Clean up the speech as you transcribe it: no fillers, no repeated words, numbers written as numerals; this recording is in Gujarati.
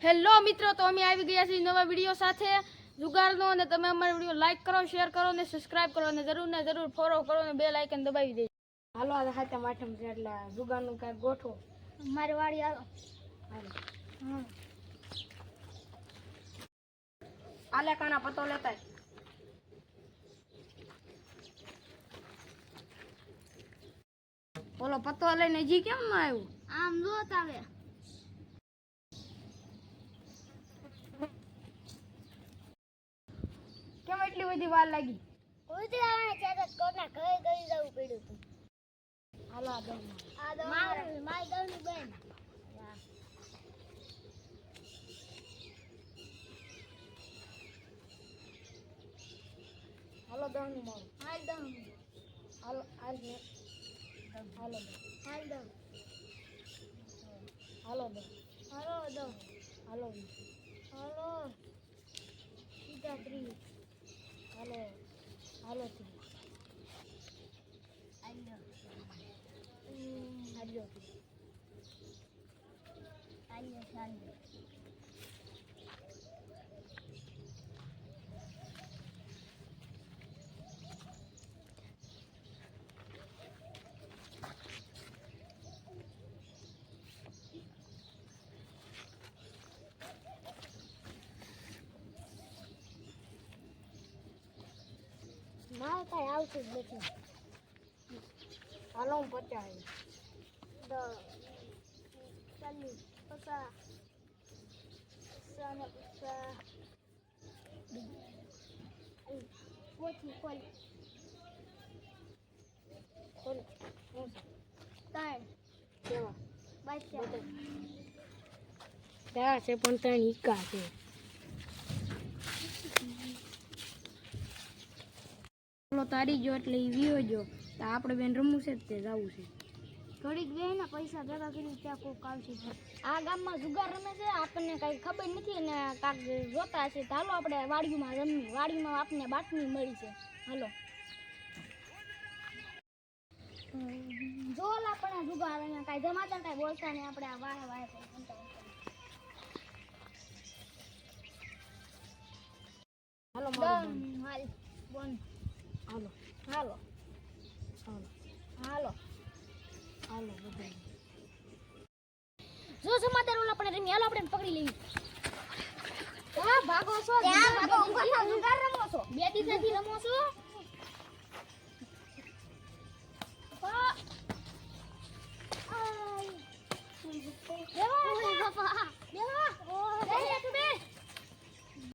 હેલો મિત્રો, તો અમે આવી ગયા છીએ નવા વિડીયો સાથે જુગારનો, અને તમે અમારો વિડીયો લાઈક કરો, શેર કરો અને સબસ્ક્રાઇબ કરો અને જરૂર ને જરૂર ફોલો કરો અને બેલ આઇકન દબાવી દેજો. હાલો આ હાથે માઠમ છે એટલે જુગારનું કાંઈક ગોઠવો. મારી વાડી હાલો. હા આલે કાના પતો લેતા બોલો પતો લઈને જી કેમ ન આવ્યું? આમ જોત આવે. કેમ એટલી બધી વાર લાગી? ઉતરાણે છે તો કોના ઘરે ગઈ જવું પડ્યું હતું. હાલો આ દમ મારી દવની બેન. હાલો દમ મારું. હાલ દમ. હાલો હાલ ને હાલો દમ. હાલ દમ. હાલો દમ. હાલો દમ. હાલો હાલો. સીધા 30. હાલો હાલો થી હાલો. હાલો હાલો હાલો. મારે કાંઈ આવતું જ નથી. હાલો હું પચાવી 10, 40, 50, 50, ખોલ. ખોલ હું ત્રણ કેવા બાદશાહ. ત્યાં છે પણ ત્યાં ઈકા છે. તારી જો એટલે એ વિયો જો તો આપણે બેન રમવું છે તે જવું છે. થોડીક બે ને પૈસા ભેગા કરી ત્યાં કોક આવશે. આ ગામમાં જુગાર રમે છે, આપણને કઈ ખબર નથી ને કાંક જોતા હશે. હાલો આપણે વાડીમાં રમીએ. વાડીમાં આપણને બાતમી મળી છે. હાલો જોલ આપણે જુગાર અહીંયા કાંઈ જમાતા કાંઈ બોલતા નહીં. આપણે આ વાહે વાહે હાલો હાલ બોન. હાલો હાલો હાલો હાલો હાલો બધા જો સમાચાર ઓલા આપણે રમી. હાલો આપણે પકડી લેવી. હા ભાગો છો, ત્યાં ભાગો. ઊંઘા જુગાર રમો છો, બે દિશાથી રમો છો. બાપા